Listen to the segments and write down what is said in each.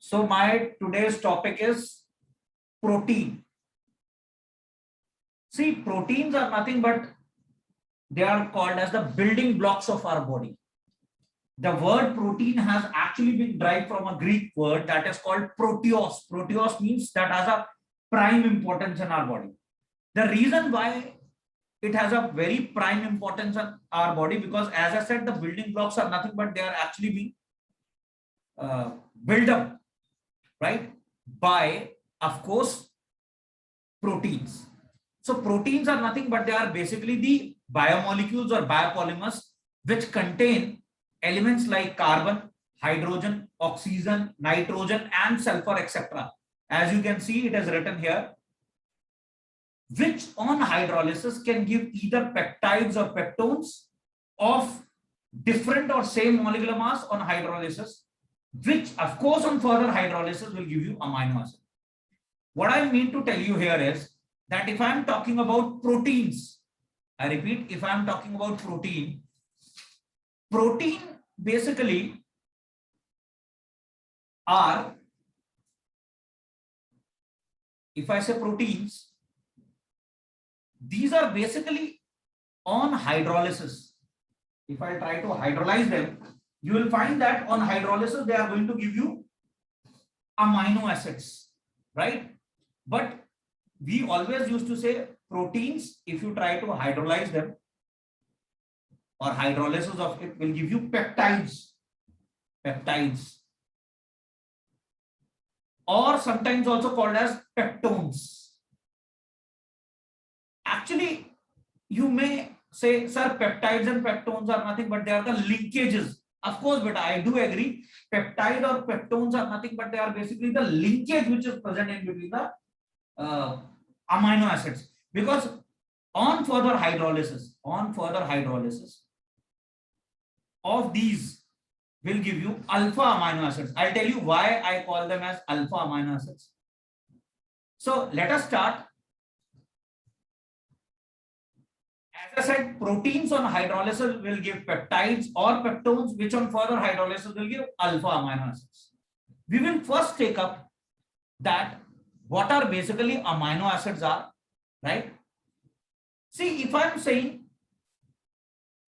So my today's topic is protein. See, proteins are nothing but they are called as the building blocks of our body. The word protein has actually been derived from a Greek word that is called proteos. Proteos means that has a prime importance in our body. The reason why it has a very prime importance in our body, because as I said, the building blocks are nothing but they are actually being built up, right, by, of course, proteins. So proteins are nothing but they are basically the biomolecules or biopolymers which contain elements like carbon, hydrogen, oxygen, nitrogen, and sulfur, etc. As you can see, it is written here, which on hydrolysis can give either peptides or peptones of different or same molecular mass on hydrolysis, which of course on further hydrolysis will give you amino acid. What I mean to tell you here is that if I am talking about proteins, I repeat, if I am talking about protein basically are, if I say proteins, these are basically on hydrolysis. If I try to hydrolyze them, you will find that on hydrolysis they are going to give you amino acids, right? But we always used to say proteins, if you try to hydrolyze them or hydrolysis of it, will give you peptides, or sometimes also called as peptones. Actually, you may say, sir, peptides and peptones are nothing but they are the linkages. Of course, but I do agree, peptide or peptones are nothing but they are basically the linkage which is present in between the amino acids, because on further hydrolysis of these will give you alpha amino acids. I'll tell you why I call them as alpha amino acids. So let us start. As I said, proteins on hydrolysis will give peptides or peptones, which on further hydrolysis will give alpha amino acids. We will first take up that what are basically amino acids are, right? See, if I'm saying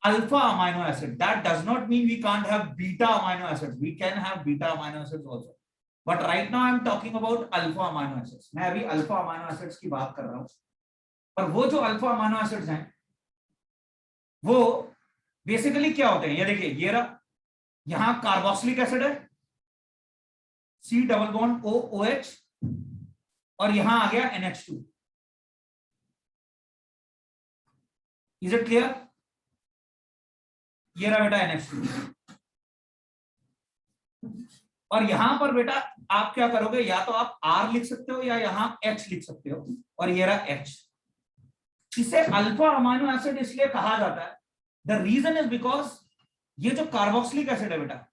alpha amino acid, that does not mean we can't have beta amino acids. We can have beta amino acids also. But right now I'm talking about alpha amino acids. मैं अभी alpha amino acids की बात कर रहा हूँ. और वो जो alpha amino acids हैं, वो बेसिकली क्या होते हैं? ये देखिए, ये रहा, यहां कार्बोक्सिलिक एसिड है, C डबल बॉन्ड OOH, और यहां आ गया NH2. Is it clear? ये रहा बेटा NH2, और यहां पर बेटा आप क्या करोगे, या तो आप R लिख सकते हो या यहां H लिख सकते हो, और ये रहा H. इसे अल्फा अमीनो एसिड इसलिए कहा जाता है, द रीजन इज बिकॉज ये जो कार्बोक्सिलिक एसिड है बेटा,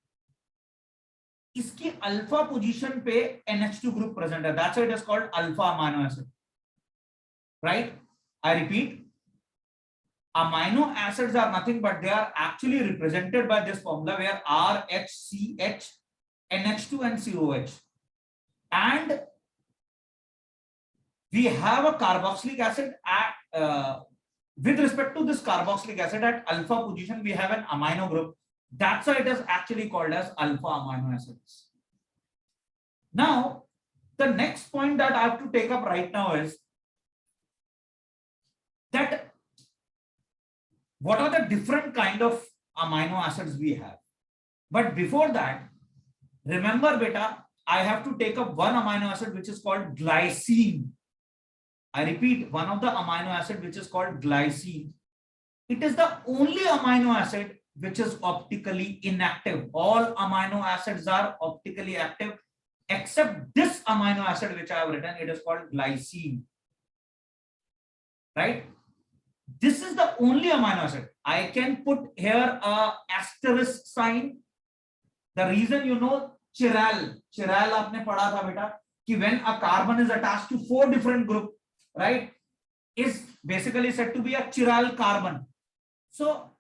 इसकी अल्फा पोजीशन पे NH2 ग्रुप प्रेजेंट है, that's why it is called alpha amino acid, right? I repeat, amino acids are nothing but they are actually represented by this formula where R, H, C, H, NH2 and COH, and we have a carboxylic acid at with respect to this carboxylic acid at alpha position we have an amino group, that's why it is actually called as alpha amino acids. Now the next point that I have to take up right now is that what are the different kind of amino acids we have. But before that, remember beta, I have to take up one amino acid which is called glycine. I repeat, one of the amino acid which is called glycine. It is the only amino acid which is optically inactive. All amino acids are optically active except this amino acid which I have written, it is called glycine, right? This is the only amino acid. I can put here a asterisk sign. The reason, you know, chiral आपने पढ़ा था बेटा कि when a carbon is attached to 4 different group, right, is basically said to be a chiral carbon. So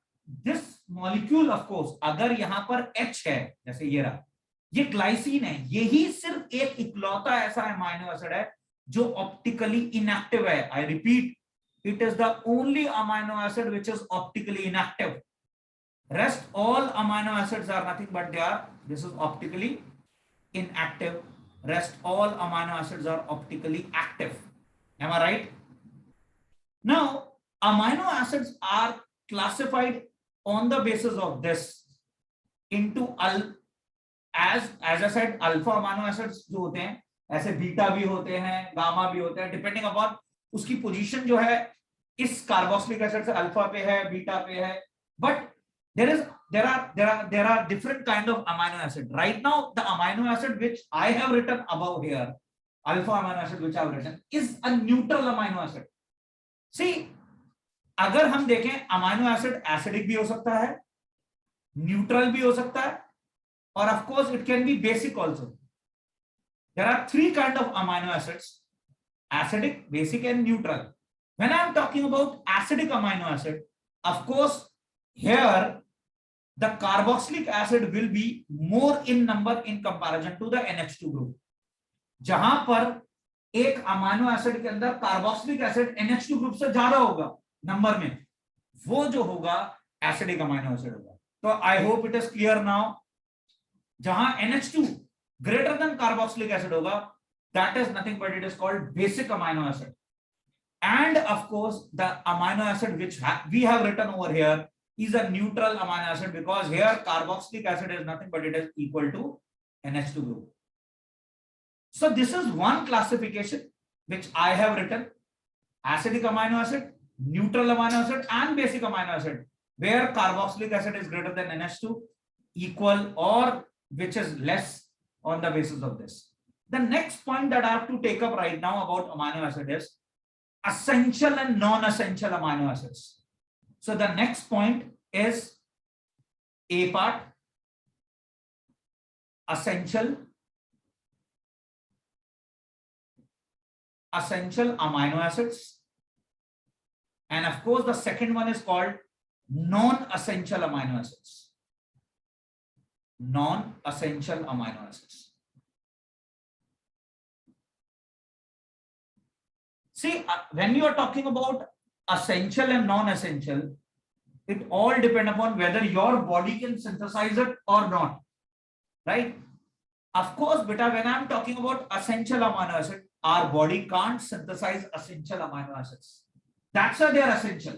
this molecule, of course, अगर यहाँ पर H है, जैसे ये रहा, ये ग्लाइसिन है, यही सिर्फ एक इकलौता ऐसा अमाइनो एसिड है जो ऑप्टिकली इनएक्टिव है. I repeat, it is the only amino acid which is optically inactive. Rest all amino acids are nothing but this is optically inactive. Rest all amino acids are optically active. Am I right? Now amino acids are classified on the basis of this into as I said, alpha amino acids जो होते हैं, ऐसे beta भी होते हैं, gamma भी होते हैं, डिपेंडिंग अपॉन उसकी पोजीशन जो है इस कार्बोक्सिलिक एसिड से अल्फा पे है, बीटा पे है. But there are different kind of amino acid. Right now the amino acid which I have written above here, alpha amino acid which I have written, is a neutral amino acid. See, अगर हम देखें amino acid acidic भी हो सकता है, neutral भी हो सकता है, और of course it can be basic also. There are three kind of amino acids: acidic, basic and neutral. When I am talking about acidic amino acid, of course here the carboxylic acid will be more in number in comparison to the NH2 group. जहां पर एक amino acid के अंदर carboxylic acid NH2 group से ज्यादा होगा number में, वो जो होगा एसिडिक अमाइनो एसिड होगा. तो I hope it is clear now. जहां NH2 greater than carboxylic acid होगा, that is nothing but it is called basic amino acid. And of course the amino acid which we have written over here is a neutral amino acid, because here carboxylic acid is nothing but it is equal to NH2 group. So this is one classification which I have written: acidic amino acid, neutral amino acid and basic amino acid, where carboxylic acid is greater than NH2, equal or which is less on the basis of this. The next point that I have to take up right now about amino acid is essential and non-essential amino acids. So the next point is A part, essential amino acids, and of course the second one is called non-essential amino acids. Non-essential amino acids. See, when you are talking about essential and non-essential, it all depend upon whether your body can synthesize it or not, right? Of course, beta, when I am talking about essential amino acid, our body can't synthesize essential amino acids. That's why they are essential.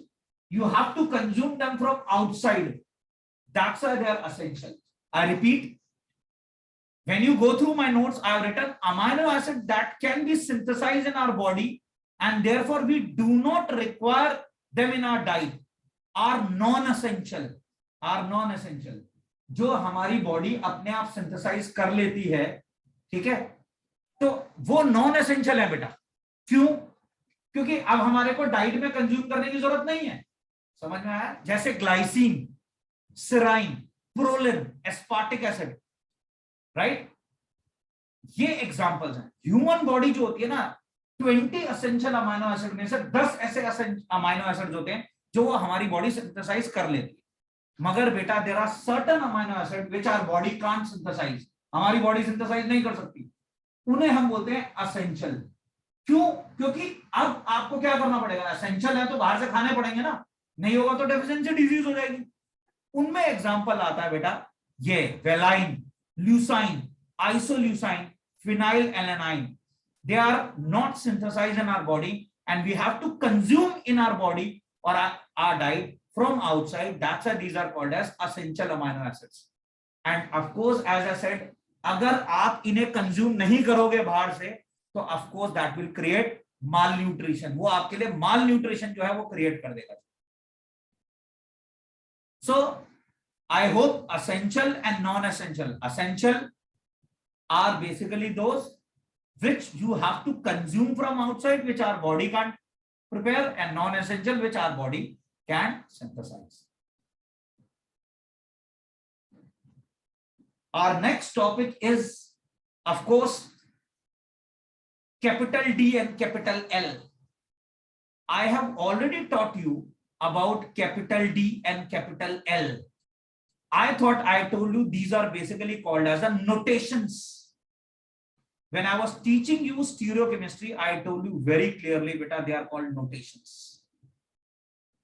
You have to consume them from outside. That's why they are essential. I repeat, when you go through my notes, I have written amino acid that can be synthesized in our body, and therefore we do not require them in our diet, are non-essential. जो हमारी body अपने आप synthesise कर लेती है, ठीक है, तो वो नॉन एसेंशियल है बेटा. क्यों? क्योंकि अब हमारे को डाइट में कंज्यूम करने की जरूरत नहीं है. समझ में आया? जैसे glycine, serine, proline, aspartic acid, right? ये एग्जांपल्स हैं. ह्यूमन बॉडी जो होती है ना, 20 एसेंशियल अमाइनो एसिड में से 10 ऐसे अमाइनो एसिड्स होते हैं जो वो हमारी बॉडी सिंथेसाइज कर लेती है. मगर बेटा there are certain amino acid which our body can't synthesize, हमारी बॉडी सिंथेसाइज नहीं कर सकती, उन्हें हम बोलते हैं एसेंशियल. क्यों? क्योंकि अब आपको क्या करना पड़ेगा, एसेंशियल है तो बाहर से खाने पड़ेंगे ना, नहीं होगा तो डेफिशिएंसी डिजीज हो जाएगी. उनमें एग्जांपल आता है बेटा ये valine, leucine, isoleucine, phenylalanine. They are not synthesized in our body and we have to consume in our body or our diet from outside. That's why these are called as essential amino acids. And of course, as I said, अगर आप इन्हें consume नहीं करोगे बाहर से, तो of course that will create malnutrition. वो आपके लिए malnutrition जो है वो create कर देगा. So I hope essential and non-essential. Essential are basically those which you have to consume from outside, which our body can't prepare, and non-essential which our body can synthesize. Our next topic is, of course, capital D and capital L. I have already taught you about capital D and capital L. I thought I told you these are basically called as the notations. When I was teaching you stereochemistry, I told you very clearly, beta, they are called notations.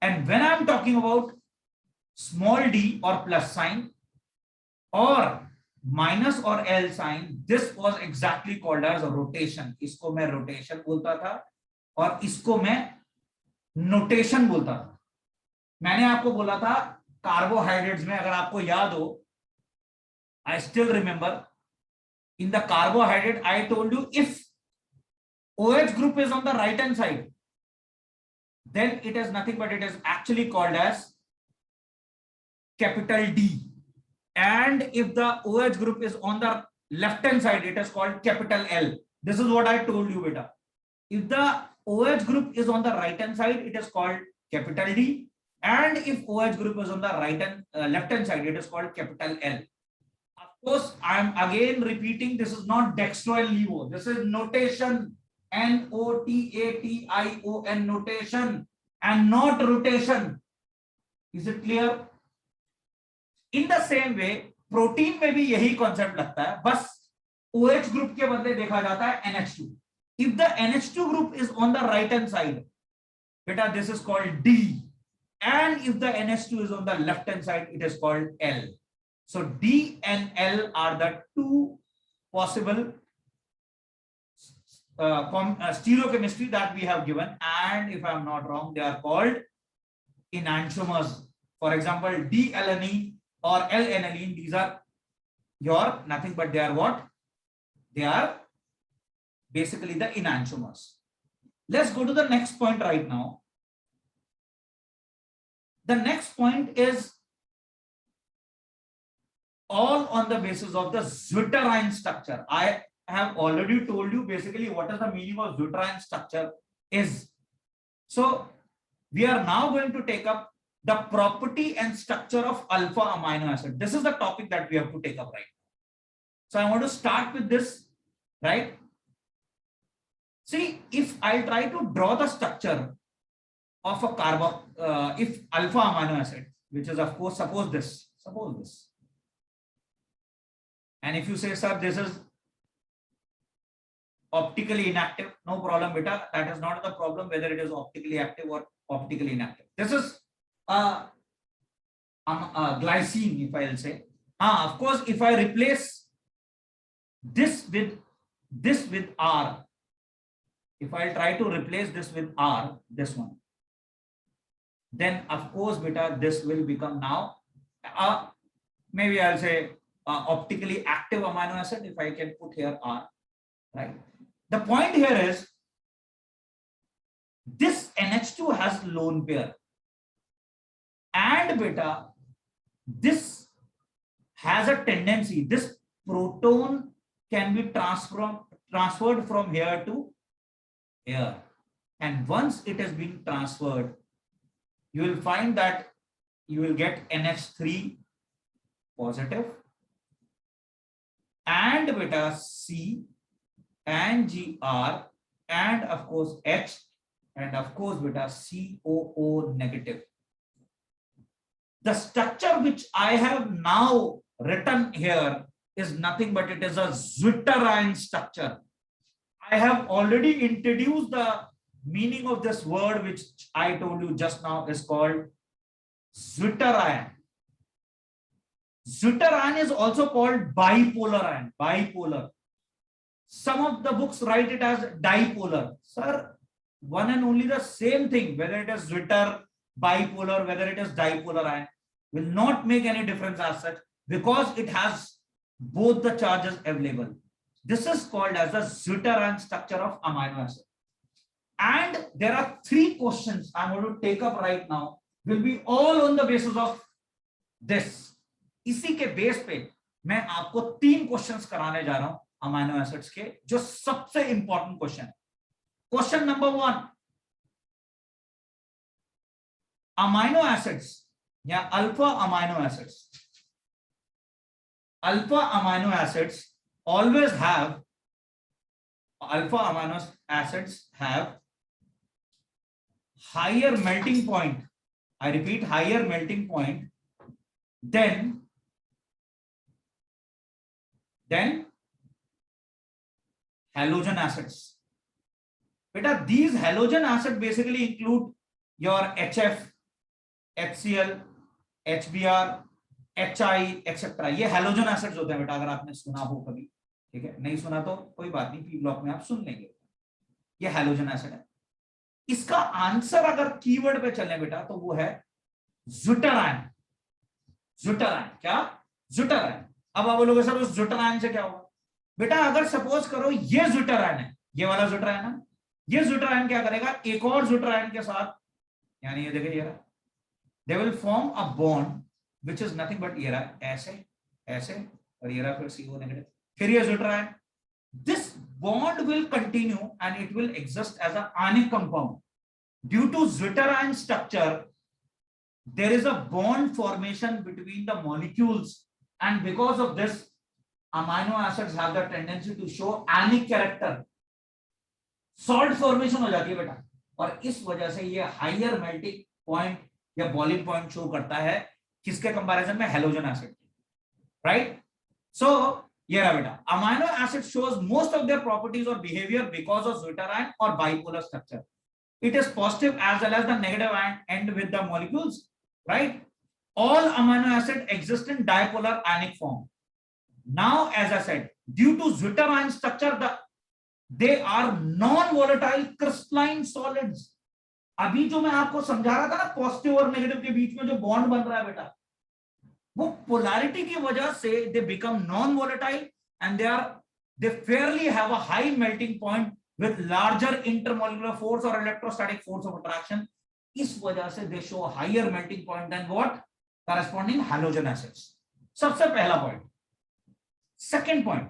And when I'm talking about small d or plus sign or minus or L sign, this was exactly called as a rotation. इसको मैं rotation बोलता था और इसको मैं notation बोलता था. मैंने आपको बोला था कार्बोहाइड्रेट्स में, अगर आपको याद हो, I still remember in the carbohydrate I told you if OH group is on the right hand side, then it is nothing but it is actually called as capital D, and if the OH group is on the left hand side, it is called capital L. This is what I told you, beta. If the OH group is on the right hand side, it is called capital D, and if OH group is on the left hand side, it is called capital L. Of course, I am again repeating, this is not dextro and levo, this is notation, N-O-T-A-T-I-O-N, notation, and not rotation. Is it clear? In the same way, protein में भी यही concept लगता है, बस OH group के बदले देखा जाता है NH2. If the NH2 group is on the right hand side, beta, this is called D, and if the NH2 is on the left hand side, it is called L. So D and L are the two possible stereochemistry that we have given, and if I am not wrong, they are called enantiomers. For example, D-alanine or L-aniline, these are your nothing but they are what? They are basically the enantiomers. Let's go to the next point right now. The next point is all on the basis of the zwitterion structure. I have already told you basically what is the meaning of zwitterion structure is. So we are now going to take up the property and structure of alpha amino acid. This is the topic that we have to take up right now. So I want to start with this, right? See, if I try to draw the structure of a if alpha amino acid, which is of course, suppose this. And if you say, sir, this is optically inactive, no problem, beta. That is not the problem whether it is optically active or optically inactive. This is glycine, if I'll say. Of course, if I replace this with R, if I try to replace this with R, this one, then of course, beta, this will become now maybe I'll say optically active amino acid, if I can put here R, right? The point here is this NH2 has lone pair, and beta, this has a tendency, this proton can be transferred from here to here, and once it has been transferred, you will find that you will get NH3 positive and beta C and Gr and of course H and of course beta COO negative. The structure which I have now written here is nothing but it is a zwitterion structure. I have already introduced the meaning of this word which I told you just now is called zwitterion. Zwitterion is also called bipolar ion, bipolar. Some of the books write it as dipolar. Sir, one and only the same thing, whether it is zwitter, bipolar, whether it is dipolar ion, will not make any difference as such because it has both the charges available. This is called as the zwitterion structure of amino acid. And there are 3 questions I'm going to take up right now, will be all on the basis of this. इसी के base पे मैं आपको 3 questions कराने जा रहा हूं amino acids के, जो सबसे इंपॉर्टेंट क्वेश्चन है. क्वेश्चन नंबर 1, अमीनो एसिड्स या alpha amino acids always have higher melting point. I repeat, higher melting point than Then halogen acids. Beta, these halogen acids basically include your HF, HCl, HBr, HI, etc. ये halogen acids होते हैं बेटा, अगर आपने सुना हो कभी, ठीक है, नहीं सुना तो कोई बात नहीं, पी ब्लॉक में आप सुन लेंगे। ये halogen acid है। इसका आंसर अगर कीवर्ड पे चले बेटा तो वो है ज़्विटर। क्या? ज़्विटर। अब आप बोलोगे सर उस ज़्विटर से क्या होगा? बेटा अगर सपोज करो ये ज़्विटर है, ये वाला ज़्विटर है, ये ज़्विटर क्या करेगा, एक और ज़्विटर के साथ, यानी ये देखिए, ये they will form a bond which is nothing but ये रहा ऐसे और ये रहा फिर CO नेगेटिव, फिर ये ज़्विटर। This bond will continue and it will exist as an ionic compound. Due to Zwitter-ion structure, there is a bond formation between the molecules, and because of this, amino acids have the tendency to show ionic character. Salt formation हो जाती है बेटा, और इस वजह से ये higher melting point या बॉइलिंग पॉइंट शो करता है किसके कंपैरिजन में? Halogen acid, right? सो ये रहा बेटा, amino acid shows most of their properties or behavior because of Zwitter-ion or bipolar structure. It is positive as well as the negative ion end with the molecules, right? All amino acid exist in dipolar ionic form. Now, as I said, due to Zwitter-ion structure, they are non-volatile crystalline solids. अभी जो मैं आपको समझा रहा था ना, positive और negative के बीच में जो बॉन्ड बन रहा है बेटा, वो पोलैरिटी की वजह से they become non volatile and they fairly have a high melting point with larger intermolecular force or electrostatic force of attraction. इस वजह से they show a higher melting point than what? Corresponding halogen acids. सबसे पहला point. Second point,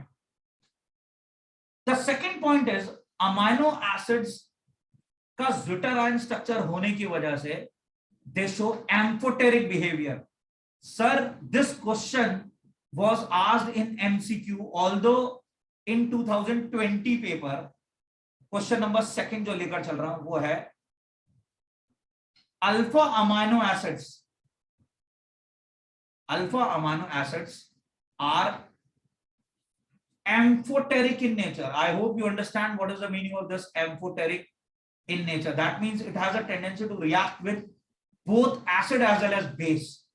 the second point is amino acids का Zwitter-ion structure होने की वजह से they show amphoteric behavior. Sir, this question was asked in MCQ, although in 2020 paper, question number second जो लेकर चल रहा हूं वो है alpha amino acids. Alpha amino acids are amphoteric in nature. I hope you understand what is the meaning of this amphoteric in nature. That means it has a tendency to react with both acid as well as base.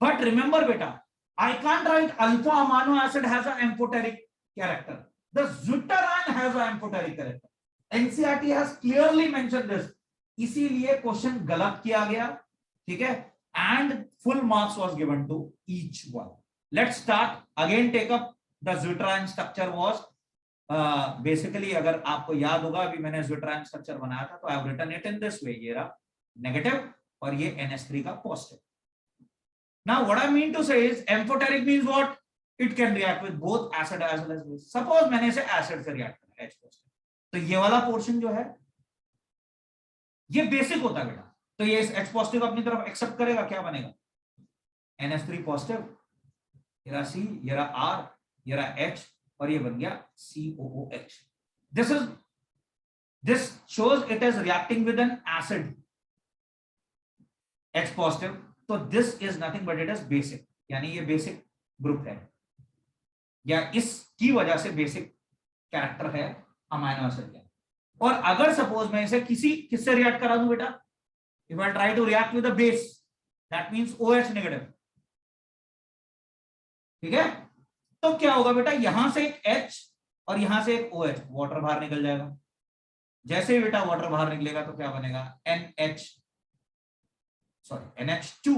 But remember beta, I can't write alpha amino acid has an amphoteric character. The Zwitter-ion has an amphoteric character. NCERT has clearly mentioned this. इसीलिए question गलत किया गया, ठीक है, and full marks was given to each one. Let's start again. Take up the Zwitter-ion structure was basically, अगर आपको याद होगा अभी मैंने Zwitter-ion structure बनाया था तो I have written it in this way. ये रहा नेगेटिव और ये NH3 का positive. Now what I mean to say is amphoteric means what? It can react with both acid as well as base. Suppose मैंने इसे acid से react करा H positive, तो ये वाला पोर्शन जो है ये बेसिक होता है बेटा, तो ये इस H पॉजिटिव अपनी तरफ एक्सेप्ट करेगा, क्या बनेगा? NH3 पॉजिटिव, ये रहा C, ये रहा R, ये रहा H और ये बन गया COOH. This shows it is reacting with an acid H positive. तो this is nothing but it is basic, यानी ये बेसिक ग्रुप है या इसकी वजह से बेसिक कैरेक्टर है अमाइनो एसिड का. और अगर सपोज मैं इसे किससे रिएक्ट करा दूं बेटा, if I try to react with the base, that means OH negative, ठीक है, तो क्या होगा बेटा, यहां से एक H और यहां से एक OH, वाटर बाहर निकल जाएगा. जैसे ही बेटा वाटर बाहर निकलेगा तो क्या बनेगा? NH2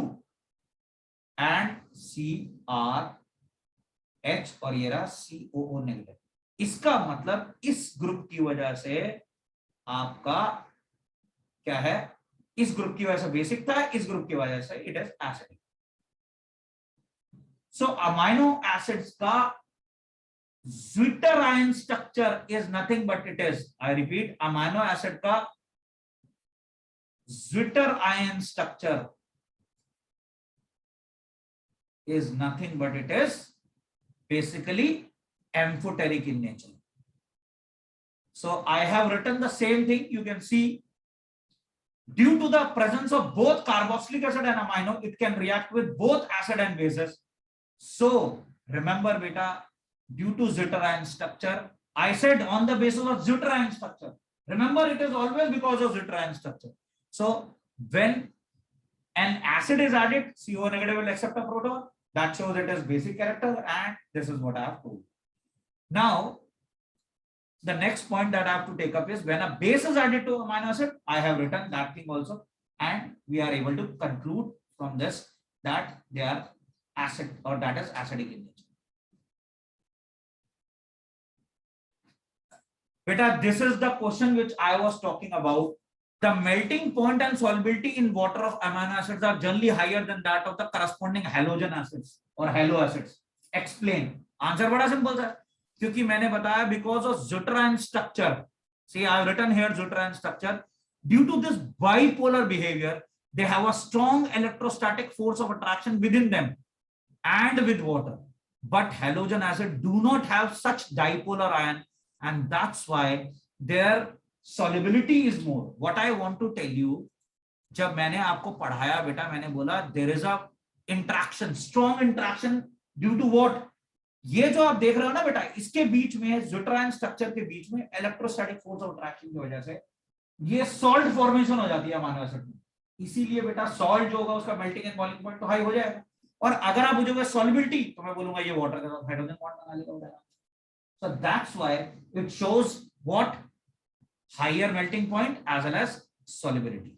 एंड CrH और ये रहा COO नेगेटिव. इसका मतलब इस ग्रुप की वजह से आपका क्या है, इस ग्रुप की वजह से बेसिक था, इस ग्रुप की वजह से it is acidic. So amino acids का Zwitter-ion structure is nothing but it is, I repeat, amino acid का Zwitter-ion structure is nothing but it is basically amphoteric in nature. So I have written the same thing. You can see, due to the presence of both carboxylic acid and amino, it can react with both acid and bases. So remember beta, due to zwitterion structure. I said on the basis of zwitterion structure. Remember, it is always because of zwitterion structure. So when an acid is added, CO negative will accept a proton. That shows it is basic character, and this is what I have told. Now, the next point that I have to take up is when a base is added to amino acid, I have written that thing also, and we are able to conclude from this that they are acid, or that is acidic in nature. Beta, this is the question which I was talking about. The melting point and solubility in water of amino acids are generally higher than that of the corresponding halogen acids or halo acids. Explain. Answer बड़ा simple है, क्योंकि मैंने बताया because of zwitterion structure. See, I have written here zwitterion structure. Due to this bipolar behavior, they have a strong electrostatic force of attraction within them and with water. But halogen acid do not have such dipolar ion, and that's why their solubility is more. What I want to tell you, जब मैंने आपको पढ़ाया बेटा, मैंने बोला there is a interaction, strong interaction due to what? ये जो आप देख रहे हो ना बेटा, इसके बीच में zwitterion स्ट्रक्चर के बीच में इलेक्ट्रोस्टैटिक फोर्स ऑफ अट्रैक्शन की वजह से ये सॉल्ट फॉर्मेशन हो जाती है अमीनो एसिड में. इसीलिए बेटा सॉल्ट जो होगा उसका मेल्टिंग एंड बॉइलिंग पॉइंट तो हाई हो जाएगा. और अगर आप पूछोगे सॉल्युबिलिटी, तो मैं बोलूंगा ये वाटर के साथ हाइड्रोजन बॉन्ड बना लेगा. So that's why it shows what higher melting point as well as solubility.